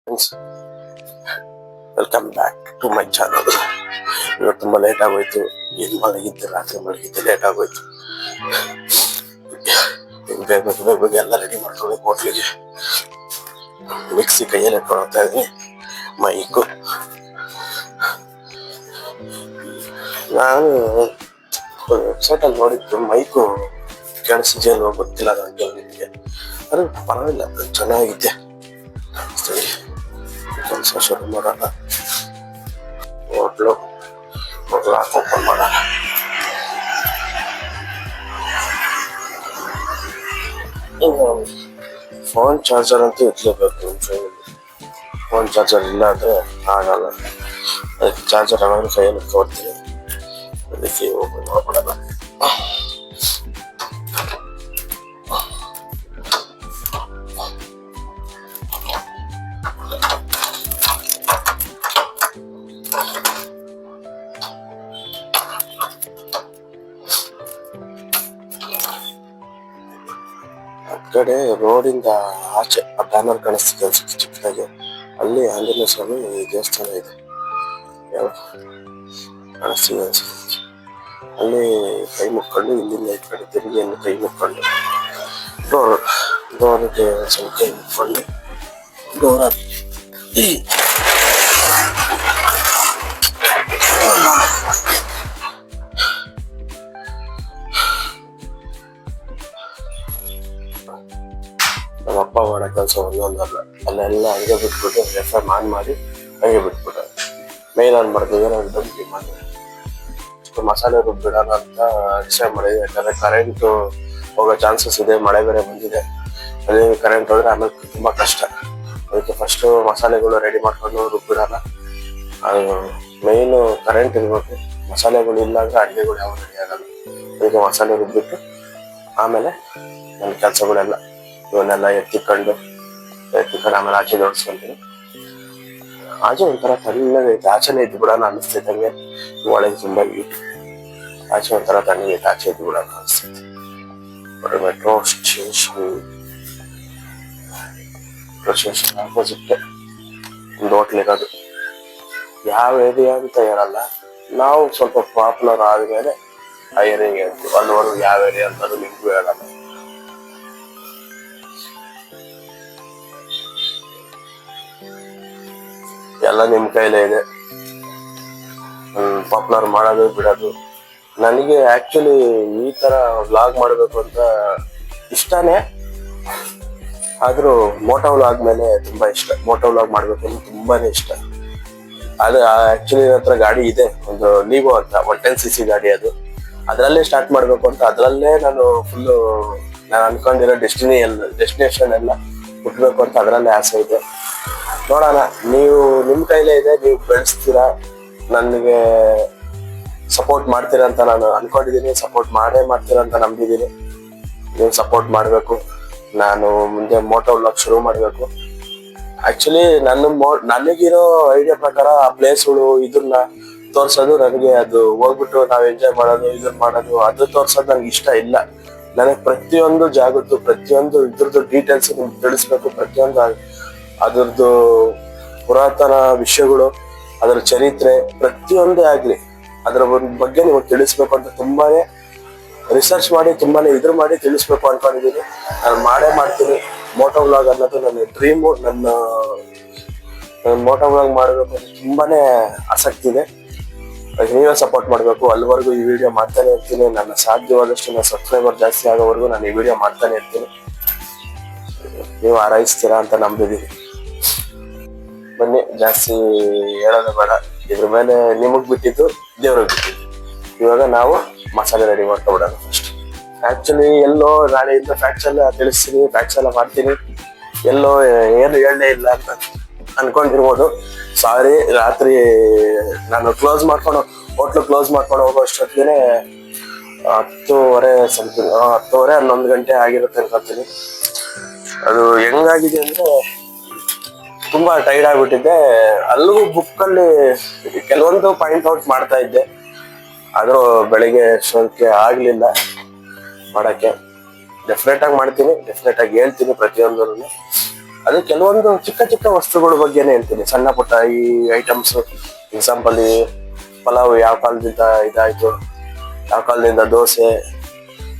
Friends, welcome back to my channel. ಇವತ್ತು ತುಂಬ late ಆಗೋಯ್ತು. ಏನು ರಾತ್ರಿ ಮಲಗಿದ್ದೆ, ಲೇಟ್ ಆಗೋಯ್ತು. ಬೇಗ ಎಲ್ಲ ರೆಡಿ ಮಾಡ್ಕೊಳ್ಬೇಕು. ಹೋಟ್ಲಿಗೆ ಮಿಕ್ಸಿ ಕೈಯಲ್ಲಿ ಇಟ್ಕೊಳ್ತಾ ಇದ್ದೀನಿ. ಮೈಕು ನಾನು ವೆಬ್ಸೈಟಲ್ಲಿ ನೋಡಿದ್ದು ಮೈಕು ಕೇಳಿಸಿದೆಯಲ್ವ ಗೊತ್ತಿಲ್ಲ ನನಗೆ. ಅದು ಪರವಾಗಿಲ್ಲ, ಚೆನ್ನಾಗಿದೆ. ಸರಿ, ಕೆಲಸ ಶುರು ಮಾಡೋಣ. ಹೋಟ್ಲು ಓಪನ್ ಮಾಡೋಣ. ಫೋನ್ ಚಾರ್ಜರ್ ಅಂತೂ ಇಟ್ಲೇಬೇಕು. ಫೋನ್ ಚಾರ್ಜರ್ ಇಲ್ಲ ಅಂದರೆ ಆಗಲ್ಲ. ಅದಕ್ಕೆ ಚಾರ್ಜರ್ ಆವಾಗ ಕೈಯಲ್ಲಿ ಕೊಡ್ತೀನಿ. ಅದಕ್ಕೆ ಓಪನ್ ಮಾಡ್ಬಿಡೋಣ. ಕಡೆ ರೋಡಿಂದ ಆಚೆ ಆ ಬ್ಯಾನರ್ ಕಾಣಿಸ್ತಿದೆ ಚಿಕ್ಕದಾಗಿ. ಅಲ್ಲಿ ಆಂಜನೇಯ ಸ್ವಾಮಿ ದೇವಸ್ಥಾನ ಇದೆ, ಕಾಣಿಸ್ತಿದೆ ಅನ್ಸುತ್ತೆ. ಅಲ್ಲಿ ಕೈ ಮುಕ್ಕೊಂಡು ಇಲ್ಲಿಂದ ಈ ಕಡೆ ತಿರುಗಿ ಅಲ್ಲಿ ಕೈ ಮುಕ್ಕೊಂಡು ಡೋರ್ಗೆ ಸ್ವಲ್ಪ ಕೈ ಮುಕ್ಕೊಂಡು ಡೋರ್ ನಮ್ಮಪ್ಪ ಮಾಡೋ ಕೆಲಸ ಒಂದೊಂದಲ್ಲ. ಅಲ್ಲೆಲ್ಲ ಹಂಗೆ ಬಿಟ್ಬಿಟ್ಟು ರೆಫರ್ ಮಾಡಿ ಹಂಗೆ ಬಿಟ್ಬಿಟ್ಟು ಮೇಲ್ ಆನ್ ಮಾಡ್ತೀವಿ. ನಾನು ಡಂಪಿ ಮಾಡಿ ಮಸಾಲೆ ರುಬ್ಬಿಡೋಣ ಅಂತ ಡಿಸೈಡ್ ಮಾಡಿದೆ. ಯಾಕಂದರೆ ಕರೆಂಟು ಹೋಗೋ ಚಾನ್ಸಸ್ ಇದೆ, ಮಳೆ ಬೇರೆ ಬಂದಿದೆ. ಅದೇ ಕರೆಂಟ್ ಹೋದರೆ ಆಮೇಲೆ ತುಂಬ ಕಷ್ಟ. ಅದಕ್ಕೆ ಫಸ್ಟು ಮಸಾಲೆಗಳು ರೆಡಿ ಮಾಡ್ಕೊಂಡು ರುಬ್ಬಿಡೋಣ. ಅದು ಮೇಯ್ನು ಕರೆಂಟ್ ಇರಬೇಕು. ಮಸಾಲೆಗಳು ಇಲ್ಲ ಅಂದರೆ ಅಡುಗೆಗಳು ಯಾವ ರೆಡಿ ಆಗಲ್ಲ. ಅದಕ್ಕೆ ಮಸಾಲೆ ರುಬ್ಬಿಟ್ಟು ಆಮೇಲೆ ನನ್ನ ಕೆಲಸಗಳೆಲ್ಲ ಇವನ್ನೆಲ್ಲ ಎತ್ತಿಕೊಂಡು ಆಮೇಲೆ ಆಚೆ ಜೋಡಿಸ್ಕೊಂತೀನಿ. ಆಚೆ ಒಂಥರ ತಣ್ಣಗೈತೆ. ಆಚೆನೇ ಇದ್ದು ಬಿಡೋಣ ಅನ್ನಿಸ್ತೈತೆ. ಹಂಗೆ ಒಳಗೆ ತುಂಬ ಹೀಟ್. ಆಚೆ ಒಂಥರ ತಣ್ಣಗೈತೆ, ಆಚೆ ಇದ್ದು ಬಿಡೋಣ ಅನ್ನಿಸ್ತೈತೆ. ಮೆಟ್ರೋ ಸ್ಟೇಷನ್ ಆಪೋಸಿಟ್ ಒಂದು ಹೋಟ್ಲ್ ಇರೋದು. ಯಾವ ಏರಿಯಾ ಅಂತ ಹೇಳಲ್ಲ, ನಾವು ಸ್ವಲ್ಪ ಪಾಪ್ಯುಲರ್ ಆದಮೇಲೆ ಆ ಏರಿಯಾಗೆ ಹೇಳ್ತೀವಿ. ಅಲ್ಲಿವರೆಗೂ ಯಾವ ಏರಿಯಾ ಅಂತಲೂ ನಿಮಗೂ ಹೇಳಲ್ಲ. ಎಲ್ಲ ನಿಮ್ಮ ಕೈಲೇ ಇದೆ, ಪಾಪ್ಯುಲರ್ ಮಾಡೋದು ಬಿಡೋದು. ನನಗೆ ಆ್ಯಕ್ಚುಲಿ ಈ ಥರ ವ್ಲಾಗ್ ಮಾಡಬೇಕು ಅಂತ ಇಷ್ಟನೇ. ಆದರೂ ಮೋಟೋ ವ್ಲಾಗ್ ಮೇಲೆ ತುಂಬ ಇಷ್ಟ. ಮೋಟೋ ವ್ಲಾಗ್ ಮಾಡಬೇಕು ಅಂತ ತುಂಬಾ ಇಷ್ಟ. ಅದು ಆ್ಯಕ್ಚುಲಿ ನನ್ನ ಹತ್ರ ಗಾಡಿ ಇದೆ, ಒಂದು ಲೀವೋ ಅಂತ 110cc ಗಾಡಿ. ಅದರಲ್ಲೇ ಸ್ಟಾರ್ಟ್ ಮಾಡಬೇಕು ಅಂತ, ಅದರಲ್ಲೇ ನಾನು ಫುಲ್ಲು ನಾನು ಅನ್ಕೊಂಡಿರೋ ಡೆಸ್ಟಿನೇಷನ್ ಎಲ್ಲ ಹುಟ್ಟಬೇಕು ಅಂತ ಅದರಲ್ಲೇ ಆಸೆ ಇದೆ. ನೋಡೋಣ, ನೀವು ನಿಮ್ಮ ಕೈಲೇ ಇದೆ. ನೀವು ಬೆಳೆಸ್ತೀರಾ, ನನಗೆ ಸಪೋರ್ಟ್ ಮಾಡ್ತೀರಾ ಅಂತ ನಾನು ಅನ್ಕೊಂಡಿದ್ದೀನಿ. ಸಪೋರ್ಟ್ ಮಾಡ್ತೀರಾ ಅಂತ ನಂಬಿದ್ದೀನಿ. ನೀವು ಸಪೋರ್ಟ್ ಮಾಡಬೇಕು. ನಾನು ಮುಂದೆ ಮೋಟೋ ವ್ಲಾಗ್ ಶುರು ಮಾಡಬೇಕು. ಆ್ಯಕ್ಚುಲಿ ನನಗಿರೋ ಐಡಿಯಾ ಪ್ರಕಾರ ಆ ಪ್ಲೇಸ್ಗಳು ಇದನ್ನ ತೋರಿಸೋದು, ನನಗೆ ಅದು ಹೋಗ್ಬಿಟ್ಟು ನಾವು ಎಂಜಾಯ್ ಮಾಡೋದು, ಇದನ್ನ ಮಾಡೋದು, ಅದು ತೋರಿಸೋದು ನನಗೆ ಇಷ್ಟ ಇಲ್ಲ. ನನಗೆ ಪ್ರತಿಯೊಂದು ಜಾಗದ್ದು, ಪ್ರತಿಯೊಂದು ಇದ್ರದ್ದು ಡೀಟೇಲ್ಸ್ ನಿಮ್ಗೆ ತಿಳಿಸ್ಬೇಕು. ಪ್ರತಿಯೊಂದು ಅದರದ್ದು ಪುರಾತನ ವಿಷಯಗಳು, ಅದರ ಚರಿತ್ರೆ ಪ್ರತಿಯೊಂದೇ ಆಗಲಿ ಅದರ ಬಗ್ಗೆ ನೀವು ತಿಳಿಸ್ಬೇಕು ಅಂತ ತುಂಬಾನೇ ರಿಸರ್ಚ್ ಮಾಡಿ, ತುಂಬಾನೇ ಮಾಡಿ ತಿಳಿಸ್ಬೇಕು ಅನ್ಕೊಂಡಿದ್ದೀನಿ. ನಾನು ಮಾಡ್ತೀನಿ. ಮೋಟೋ ವ್ಲಾಗ್ ಅನ್ನೋದು ನನ್ನ ಡ್ರೀಮು. ನನ್ನ ಮೋಟೋ ವ್ಲಾಗ್ ಮಾಡಬೇಕು ಅಂತ ತುಂಬಾನೇ ಆಸಕ್ತಿ ಇದೆ. ನೀವೇ ಸಪೋರ್ಟ್ ಮಾಡಬೇಕು. ಅಲ್ಲಿವರೆಗೂ ಈ ವಿಡಿಯೋ ಮಾಡ್ತಾನೆ ಇರ್ತೀನಿ. ನನ್ನ ಸಾಧ್ಯವಾದಷ್ಟು ನನ್ನ ಸಬ್ಸ್ಕ್ರೈಬರ್ ಜಾಸ್ತಿ ಆಗೋವರೆಗೂ ನಾನು ಈ ವಿಡಿಯೋ ಮಾಡ್ತಾನೆ ಇರ್ತೀನಿ. ನೀವು ಆರೈಸ್ತೀರಾ ಅಂತ ನಂಬಿದ್ದೀನಿ. ಬನ್ನಿ, ಜಾಸ್ತಿ ಹೇಳೋದು ಬೇಡ. ಇದ್ರ ಮೇಲೆ ನಿಮಗೆ ಬಿಟ್ಟಿದ್ದು, ದೇವ್ರಿಗೆ ಬಿಟ್ಟಿದ್ದು. ಇವಾಗ ನಾವು ಮಸಾಲೆ ರೆಡಿ ಮಾಡ್ಕೊಬಿಡೋಣ ಫಸ್ಟ್. ಆ್ಯಕ್ಚುಲಿ ಎಲ್ಲೋ ನಾಳೆಯಿಂದ ಫ್ಯಾಕ್ಟ್ಸ್ ಎಲ್ಲ ತಿಳಿಸ್ತೀನಿ, ಫ್ಯಾಕ್ಟ್ಸ್ ಎಲ್ಲ ಮಾಡ್ತೀನಿ. ಎಲ್ಲೋ ಏನು ಹೇಳಲೇ ಇಲ್ಲ ಅಂತ ಅನ್ಕೊಂಡಿರ್ಬೋದು. ಸಾರಿ. ರಾತ್ರಿ ನಾನು ಹೋಟ್ಲು ಕ್ಲೋಸ್ ಮಾಡ್ಕೊಂಡು ಹೋಗೋ ಅಷ್ಟೊತ್ತಿಗೆ 10:30 ಸಮಥಿಂಗ್, 10:30 11 ಗಂಟೆ ಆಗಿರುತ್ತೆ ಅನ್ಕೊತೀನಿ. ಅದು ಹೆಂಗಾಗಿದೆ ಅಂದರೆ ತುಂಬಾ ಟೈರ್ಡ್ ಆಗ್ಬಿಟ್ಟಿದ್ದೆ. ಅಲ್ಲೂ ಬುಕ್ಕಲ್ಲಿ ಕೆಲವೊಂದು ಪಾಯಿಂಟ್ ಔಟ್ ಮಾಡ್ತಾ ಇದ್ದೆ, ಆದರೂ ಬೆಳಿಗ್ಗೆ ಸ್ವಲ್ಪ ಆಗಲಿಲ್ಲ ಮಾಡೋಕ್ಕೆ. ಡೆಫಿನೆಟ್ ಆಗಿ ಮಾಡ್ತೀನಿ, ಡೆಫಿನೆಟ್ ಆಗಿ ಹೇಳ್ತೀನಿ ಪ್ರತಿಯೊಂದನ್ನು. ಅದು ಕೆಲವೊಂದು ಚಿಕ್ಕ ಚಿಕ್ಕ ವಸ್ತುಗಳ ಬಗ್ಗೆನೇ ಹೇಳ್ತೀನಿ, ಸಣ್ಣ ಪುಟ್ಟ ಈ ಐಟಮ್ಸ್. ಎಕ್ಸಾಂಪಲ್ ಈ ಪಲಾವ್ ಯಾವ ಕಾಲದಿಂದ ಇದಾಯ್ತು, ಯಾವ ಕಾಲದಿಂದ ದೋಸೆ,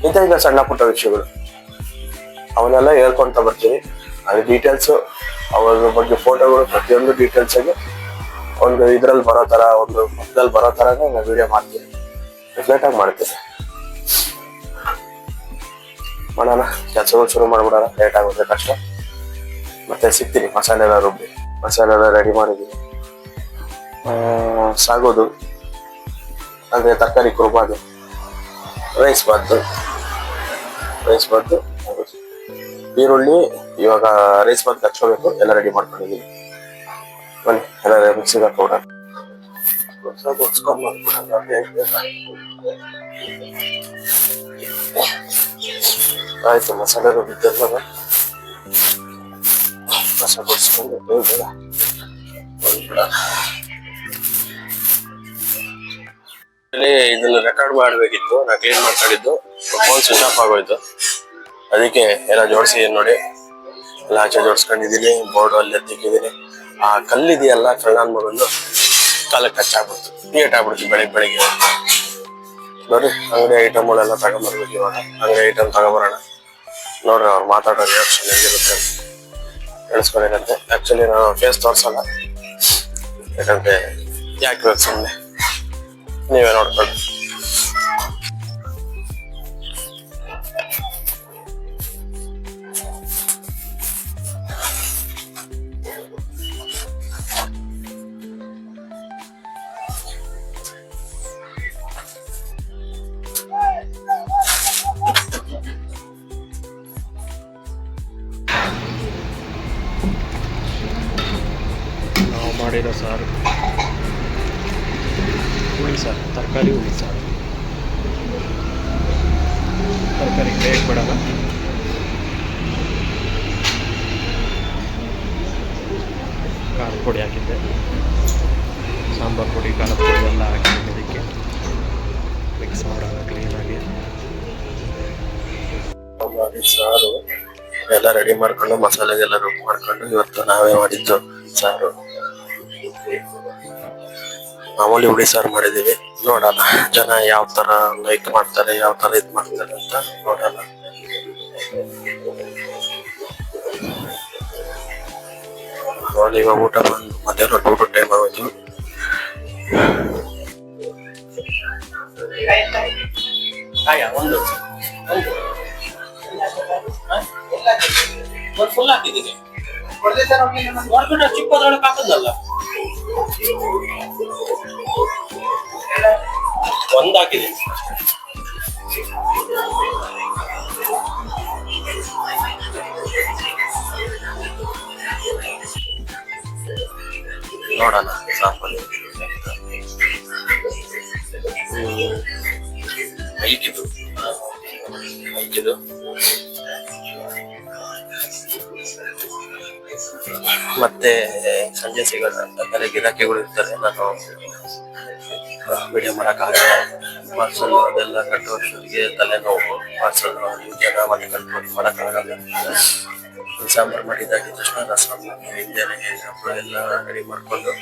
ಇಂಥ ಸಣ್ಣ ಪುಟ್ಟ ವಿಷಯಗಳು ಅವನ್ನೆಲ್ಲ ಹೇಳ್ಕೊಂತ ಬರ್ತೀನಿ. ಅದು ಡೀಟೇಲ್ಸು, ಅವ್ರ ಬಗ್ಗೆ ಫೋಟೋಗಳು, ಪ್ರತಿಯೊಂದು ಡೀಟೇಲ್ಸ್ ಆಗಿ ಒಂದು ಇದ್ರಲ್ಲಿ ಬರೋ ತರ, ಒಂದು ಪಕ್ಕದಲ್ಲಿ ಬರೋ ತರನೇ ನಾನು ವಿಡಿಯೋ ಮಾಡ್ತೀನಿ, ರಿಫ್ಲೆಕ್ಟ್ ಆಗಿ ಮಾಡ್ತೀನಿ. ಮಾಡೋಣ, ಕೆಲಸಗಳು ಶುರು ಮಾಡ್ಬಿಡೋಣ. ಲೇಟ್ ಆಗುತ್ತೆ, ಕಷ್ಟ. ಮತ್ತೆ ಸಿಗ್ತೀನಿ. ಮಸಾಲೆ ಎಲ್ಲ ರುಬ್ಬಿ, ಮಸಾಲೆ ಎಲ್ಲ ರೆಡಿ ಮಾಡಿದ್ದೀನಿ. ಸಾಗೋದು ಅಂದ್ರೆ ತರಕಾರಿ ಕುರ್ಬಾದು, ರೈಸ್ ಬಾತು ಈರುಳ್ಳಿ. ಇವಾಗ ರೈಸ್ ಬಾತ್ ಹಚ್ಕೋಬೇಕು, ಎಲ್ಲ ರೆಡಿ ಮಾಡ್ಕೊಂಡಿದ್ದೀನಿ. ಬನ್ನಿ ಎಲ್ಲ ಮಿಕ್ಸಿಗೆ ಹಾಕೋಣ. ಆಯ್ತು, ಮಸಾಲೆ ರುಬ್ಬಿದ್ದೆಲ್ಲ ಮಸಾಲೆ ಹೊಡ್ಸ್ಕೊಂಡು ಬೇಗ ಇದನ್ನ ರೆಕಾರ್ಡ್ ಮಾಡ್ಬೇಕಿತ್ತು. ನಾ ಕ್ಲೀನ್ ಮಾಡ್ಕೊಂಡಿದ್ದು, ಫೋನ್ ಸ್ವಿಚ್ ಆಫ್ ಆಗೋಯ್ತು. ಅದಕ್ಕೆ ಎಲ್ಲ ಜೋಡಿಸಿ ನೋಡಿ, ಎಲ್ಲ ಆಚೆ ಜೋಡಿಸ್ಕೊಂಡಿದ್ದೀನಿ. ಬೋರ್ಡ್ ಅಲ್ಲಿ ಎತ್ತಿಕ್ಕಿದ್ದೀನಿ. ಆ ಕಲ್ಲಿದೆಯಲ್ಲ, ಕಳ್ಳನ್ ಮಗಂದು ಕಾಲಕ್ಕೆ ಟಚ್ ಆಗ್ಬಿಡ್ತು, ನೀಟ್ ಆಗ್ಬಿಡ್ತು ಬೆಳಿಗ್ಗೆ. ನೋಡ್ರಿ, ಅಂಗಡಿ ಐಟಮ್ಗಳೆಲ್ಲ ತಗೊಂಬರ್ಬೇಕು. ಇವಾಗ ಅಂಗಡಿ ಐಟಮ್ ತಗೊಂಬರೋಣ. ನೋಡ್ರಿ ಅವ್ರು ಮಾತಾಡೋ ರಿಯಾಕ್ಷನ್ ಹೇಗಿರುತ್ತೆ ಹೇಳಿಸ್ಕೊಂಡಿರಂತೆ. ಆಕ್ಚುಲಿ ನಾನು ಫೇಸ್ ತೋರ್ಸಲ್ಲ, ಯಾಕಂದ್ರೆ ಯಾಕೆ ಬೇಕು ಸುಮ್ಮನೆ, ನೀವೇ ನೋಡ್ಕೊಳ್ಳಿ. ನಾವು ಮಾಡಿರೋ ಸಾರು ಹುಳಿ ಸಾರು, ತರಕಾರಿ ಹುಳಿ ಸಾರು. ತರಕಾರಿ ಬೇಗ ಬಿಡೋಣ. ಖಾರದ ಪುಡಿ ಹಾಕಿದ್ದೆ, ಸಾಂಬಾರು ಪುಡಿ, ಖಾರದ ಪುಡಿ ಎಲ್ಲ ಹಾಕಿದ್ದೆ. ಇದಕ್ಕೆ ಮಿಕ್ಸ್ ಮಾಡೋಣ ಕ್ಲೀನಾಗಿ. ಸಾರು ಎಲ್ಲ ರೆಡಿ ಮಾಡ್ಕೊಂಡು, ಮಸಾಲೆಗೆಲ್ಲ ರುಬ್ಬಿ ಮಾಡ್ಕೊಂಡು, ಇವತ್ತು ನಾವೇ ಮಾಡಿದ್ದು ಸಾರು. ಮಾಮೂಲಿ ಹುಳಿ ಸಾರು ಮಾಡಿದೀವಿ. ನೋಡೋಣ ಜನ ಯಾವ ತರ ಲೈಕ್ ಮಾಡ್ತಾರೆ, ಯಾವ ತರ ಇದ್ ಮಾಡ್ತಾರೆ ಅಂತ ನೋಡೋಣ. ಇವಾಗ ಊಟ ಬಂದು ಮಧ್ಯಾಹ್ನ ಊಟ ಟೈಮ್ ಆಗೋದು. ಫುಲ್ ಹಾಕಿದ್ದೀನಿ, ಚಿಕ್ಕದ್ರೊಳಗೆ ಹಾಕದಲ್ಲ, ಒಂದು ಹಾಕಿದ್ದೀನಿ. ನೋಡೋಣ ಸಾಂಬಾರು ಐಕಿದು ಮತ್ತೆ ಸಂಜೆ ಸಿಗೋಣ. ಯಾಕಂದ್ರೆ ಗಿರಾಕಿಗಳು ಇರ್ತಾರೆ, ನಾನು ವಿಡಿಯೋ ಮಾಡೋಕ್ಕಾಗಲ್ಲ. ಪಾರ್ಸಲ್ ಅದೆಲ್ಲ ಕಟ್ಟುವಷ್ಟೊತ್ತಿಗೆ ತಲೆನೋವು. ಪಾರ್ಸಲ್ ಜನ ಮತ್ತೆ ಕಟ್ಕೊಂಡು ಮಾಡೋಕ್ಕಾಗಲ್ಲ. ಸಾಂಬಾರು ಮಾಡಿದ್ದಾಗಿದ ತಕ್ಷಣ ರಸಮ್ ಹಿಂದೆನೆ ಹಪ್ಪಳ ಎಲ್ಲ ರೆಡಿ ಮಾಡಿಕೊಂಡು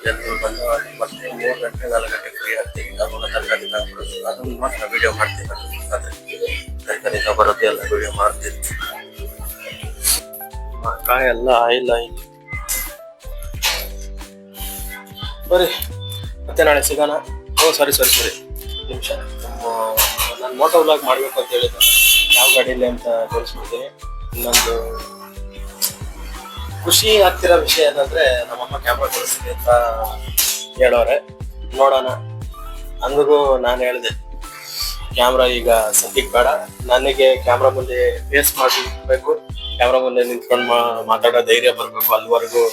ಜನರು ಬಂದು ಮತ್ತೆ 3 ಗಂಟೆ 4 ಗಂಟೆ ಫ್ರೀ ಆಗ್ತೀವಿ. ಅವಾಗ ತರಕಾರಿ ತಗೊಬರೋದು, ಅದನ್ನು ಮಾತ್ರ ವಿಡಿಯೋ ಮಾಡ್ತೀನಿ. ಅದೇ ತರಕಾರಿ ತಗೊಬರೋದು ಎಲ್ಲ ವಿಡಿಯೋ ಮಾಡ್ತೀನಿ. ಕಾಯಿ ಎಲ್ಲ ಆಯಿಲ್ ಬರೀ. ಮತ್ತೆ ನಾಳೆ ಸಿಗೋಣ. ಸರಿ ನಿಮಿಷ. ನಾನು ಮೋಟೋ ವ್ಲಾಗ್ ಮಾಡ್ಬೇಕು ಅಂತ ಹೇಳಿದ್ದೆ, ಯಾವ ಗಾಡಿಯಲ್ಲಿ ಅಂತ ತೋರಿಸ್ಬಿಡ್ತೀನಿ. ಇನ್ನೊಂದು ಖುಷಿ ಆಗ್ತಿರೋ ವಿಷಯ ಏನಂದ್ರೆ, ನಮ್ಮಮ್ಮ ಕ್ಯಾಮ್ರಾ ಕೊಡಿಸ್ತೀನಿ ಅಂತ ಹೇಳೋರೆ. ನೋಡೋಣ. ಅಂದಿಗೂ ನಾನು ಹೇಳಿದೆ, ಕ್ಯಾಮ್ರಾ ಈಗ ಸದ್ಯಕ್ಕೆ ಬೇಡ, ನನಗೆ ಕ್ಯಾಮ್ರಾ ಮುಂದೆ ಫೇಸ್ ಮಾಡಬೇಕು, ಕ್ಯಾಮ್ರಾ ಮುಂದೆ ನಿಂತ್ಕೊಂಡು ಮಾತಾಡೋ ಧೈರ್ಯ ಬರ್ಬೇಕು, ಅಲ್ಲಿವರೆಗೂ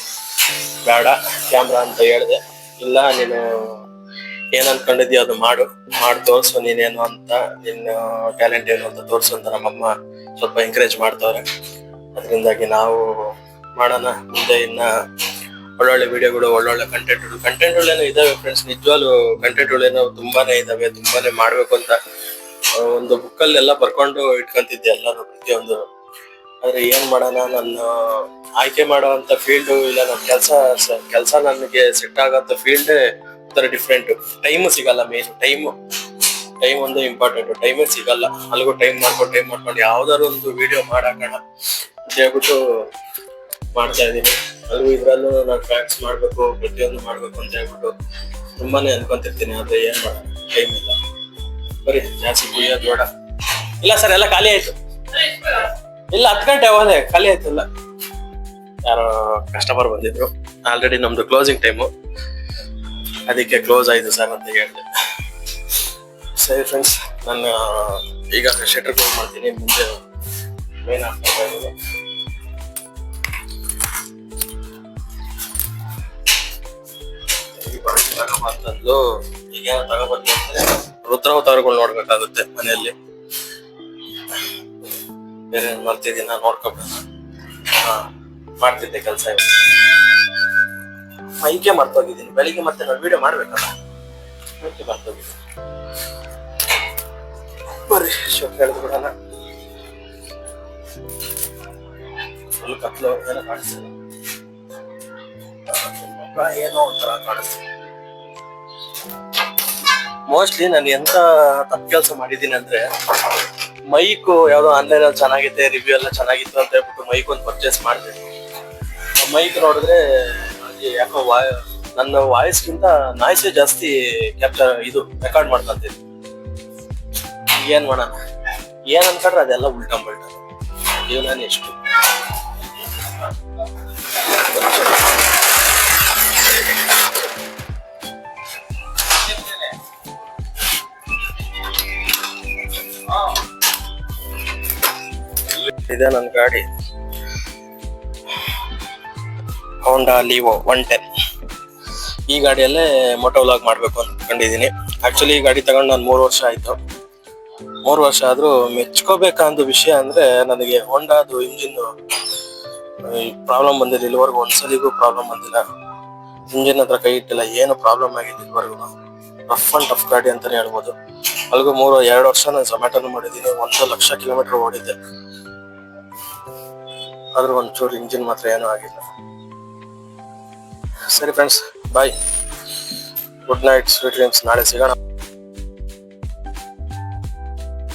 ಬೇಡ ಕ್ಯಾಮ್ರಾ ಅಂತ ಹೇಳಿದೆ. ಇಲ್ಲ, ನೀನು ಏನ್ ಅನ್ಕೊಂಡಿದ್ಯೋ ಅದು ಮಾಡಿ ತೋರ್ಸು, ನೀನೇನು ಅಂತ, ನಿನ್ನ ಟ್ಯಾಲೆಂಟ್ ಏನು ಅಂತ ತೋರ್ಸು ಅಂತ ನಮ್ಮಮ್ಮ ಸ್ವಲ್ಪ ಎಂಕರೇಜ್ ಮಾಡ್ತವ್ರೆ. ಅದರಿಂದಾಗಿ ನಾವು ಮಾಡೋಣ. ಮುಂದೆ ಇನ್ನ ಒಳ್ಳೊಳ್ಳೆ ವಿಡಿಯೋಗಳು, ಒಳ್ಳೊಳ್ಳೆ ಕಂಟೆಂಟ್ಗಳೇನೋ ಇದಾವೆ ಫ್ರೆಂಡ್ಸ್. ನಿಜವಾಗ್ಲೂ ಕಂಟೆಂಟ್ಗಳೇನೋ ತುಂಬಾನೇ ಇದಾವೆ, ತುಂಬಾನೇ ಮಾಡ್ಬೇಕು ಅಂತ ಒಂದು ಬುಕ್ಕಲ್ಲೆಲ್ಲ ಬರ್ಕೊಂಡು ಇಟ್ಕೊಂತಿದ್ದೆ ಎಲ್ಲಾನು, ಪ್ರತಿಯೊಂದು. ಆದ್ರೆ ಏನ್ ಮಾಡೋಣ, ನನ್ನ ಆಯ್ಕೆ ಮಾಡುವಂತ ಫೀಲ್ಡ್ ಇಲ್ಲ ನನ್ನ ಕೆಲಸ ನನಗೆ ಸೆಟ್ ಆಗಂತ ಫೀಲ್ಡ್ ಒಂಥರ ಡಿಫ್ರೆಂಟ್. ಟೈಮ್ ಸಿಗಲ್ಲ. ಮೇನ್ ಟೈಮ್ ಒಂದು ಇಂಪಾರ್ಟೆಂಟ್. ಟೈಮೇ ಸಿಗಲ್ಲ. ಅಲ್ಲಿಗೂ ಟೈಮ್ ಮಾಡ್ಕೊಂಡು ಯಾವ್ದಾದ್ರು ಒಂದು ವಿಡಿಯೋ ಮಾಡಾಕೋಣ ಅಂತ ಹೇಳ್ಬಿಟ್ಟು ಮಾಡ್ತಾ ಇದೀನಿ. ಅಲ್ಲಿಗೂ ಇದ್ರಲ್ಲೂ ನಾನು ಫ್ಯಾಕ್ಸ್ ಮಾಡ್ಬೇಕು, ಪ್ರತಿಯೊಂದು ಮಾಡ್ಬೇಕು ಅಂತ ಹೇಳ್ಬಿಟ್ಟು ತುಂಬಾನೇ ಅನ್ಕೊಂತಿರ್ತೀನಿ. ಆದ್ರೆ ಏನ್ ಮಾಡೋಣ, ಟೈಮ್ ಇಲ್ಲ. ಬರೀ ಜಾಸ್ತಿ ಕುಯ್ಯೋದು ಬೇಡ. ಇಲ್ಲ ಸರ್, ಎಲ್ಲ ಖಾಲಿ ಆಯ್ತು. ಇಲ್ಲ 10 ಗಂಟೆ ಹೋದೆ, ಖಾಲಿ ಆಯ್ತು ಎಲ್ಲ. ಯಾರೋ ಕಸ್ಟಮರ್ ಬಂದಿದ್ರು. ಆಲ್ರೆಡಿ ನಮ್ದು ಕ್ಲೋಸಿಂಗ್ ಟೈಮು, ಅದಕ್ಕೆ ಕ್ಲೋಸ್ ಆಯ್ತು ಸರ್ ಅಂತ ಹೇಳಿದೆ. ಸರಿ ಫ್ರೆಂಡ್ಸ್, ನಾನು ಈಗ ಶಟರ್ ಕ್ಲೋಸ್ ಮಾಡ್ತೀನಿ. ಮುಂದೆ ಮೇನ್ ಆಗ್ತಾ ಇರೋದು ಅಂತಂದು ಈಗ ತಗೋಬರ್ತೀನಿ ಅಂದ್ರೆ ರುದ್ರಾವತಾರಗಳು ನೋಡ್ಬೇಕಾಗುತ್ತೆ ಮನೆಯಲ್ಲಿ. ಬೇರೆ ಮಾಡ್ತಿದ್ದೀನ ನೋಡ್ಕೊಬೇಡ. ಮಾಡ್ತಿದ್ದೆ ಕೆಲಸ. ಮೈಕೆ ಮರ್ತೋಗಿದ್ದೀನಿ. ಬೆಳಿಗ್ಗೆ ಮತ್ತೆ ನಾನು ವಿಡಿಯೋ ಮಾಡ್ಬೇಕಲ್ಲ, ಮೈಕೆ ಮರ್ತೋಗಿದ್ದೀನಿ. ಬರ್ರಿ ಶೋಕ್ ಹೇಳಿದ್ ಬಿಡೋಣ. ಫುಲ್ ಕತ್ಲು, ಏನೋ ಕಾಣಿಸ್ತಿಲ್ಲ. ಏನೋ ಒಂಥರ ಕಾಣಿಸ್ತಿದೆ. ಮೋಸ್ಟ್ಲಿ ನಾನು ಎಂತ ತಪ್ಪು ಕೆಲಸ ಮಾಡಿದ್ದೀನಿ ಅಂದ್ರೆ, ಮೈಕ್ ಯಾವ್ದೋ ಆನ್ಲೈನ್ ಅಲ್ಲಿ ಚೆನ್ನಾಗಿದೆ, ರಿವ್ಯೂ ಎಲ್ಲ ಚೆನ್ನಾಗಿತ್ತು ಅಂತ ಹೇಳ್ಬಿಟ್ಟು ಮೈಕ್ ಒಂದು ಪರ್ಚೇಸ್ ಮಾಡಿದೆ. ಮೈಕ್ ನೋಡಿದ್ರೆ ಯಾಕೋ ನನ್ನ ವಾಯ್ಸ್ಗಿಂತ ನಾಯ್ಸೇ ಜಾಸ್ತಿ ರೆಕಾರ್ಡ್ ಮಾಡ್ಕೊಂತೀನಿ. ಏನ್ ಮಾಡೋಣ, ಏನ್ ಅನ್ಕೊಂಡ್ರೆ ಅದೆಲ್ಲ ಉಲ್ಟಾ ಪಲ್ಟಾ. ಜೀವನ ಎಷ್ಟು ಇದೆ. ನನ್ನ ಗಾಡಿ ಹೋಂಡಾ ಲೀವೋ 110. ಈ ಗಾಡಿಯಲ್ಲೇ ಮೋಟೋ ವ್ಲಾಗ್ ಮಾಡ್ಬೇಕು ಅನ್ಕೊಂಡಿದೀನಿ. ಆಕ್ಚುಲಿ ಈ ಗಾಡಿ ತಗೊಂಡು ನಾನು 3 ವರ್ಷ ಆಯ್ತು. 3 ವರ್ಷ ಆದ್ರೂ ಮೆಚ್ಕೋಬೇಕಂದ ವಿಷಯ ಅಂದ್ರೆ, ನನಗೆ ಹೋಂಡಾದು ಇಂಜಿನ್ ಪ್ರಾಬ್ಲಮ್ ಬಂದಿಲ್ಲ ಇಲ್ಲಿವರೆಗೂ. ಒಂದ್ಸಲಿಗೂ ಪ್ರಾಬ್ಲಮ್ ಬಂದಿಲ್ಲ. ಇಂಜಿನ್ ಹತ್ರ ಕೈ ಇಟ್ಟಿಲ್ಲ, ಏನು ಪ್ರಾಬ್ಲಮ್ ಆಗಿದೆ ಇಲ್ಲಿವರೆಗೂ. ರಫ್ ಅಂಡ್ ಟಫ್ ಗಾಡಿ ಅಂತಾನೆ ಹೇಳ್ಬೋದು. ಅಲ್ಲಿಗೂ 2 ವರ್ಷ ನಾನು ಝೊಮ್ಯಾಟೋನು ಮಾಡಿದ್ದೀನಿ. 1 ಲಕ್ಷ ಕಿಲೋಮೀಟರ್ ಓಡಿದ್ದೆ. ಆದ್ರೂ ಒಂಚೂರು ಇಂಜಿನ್ ಮಾತ್ರ ಏನೂ ಆಗಿಲ್ಲ. ಸರಿ ಫ್ರೆಂಡ್ಸ್, ಬಾಯ್, ಗುಡ್ ನೈಟ್, ಸ್ವೀಟ್ ಡ್ರೀಮ್ಸ್. ನಾಳೆ ಸಿಗೋಣ.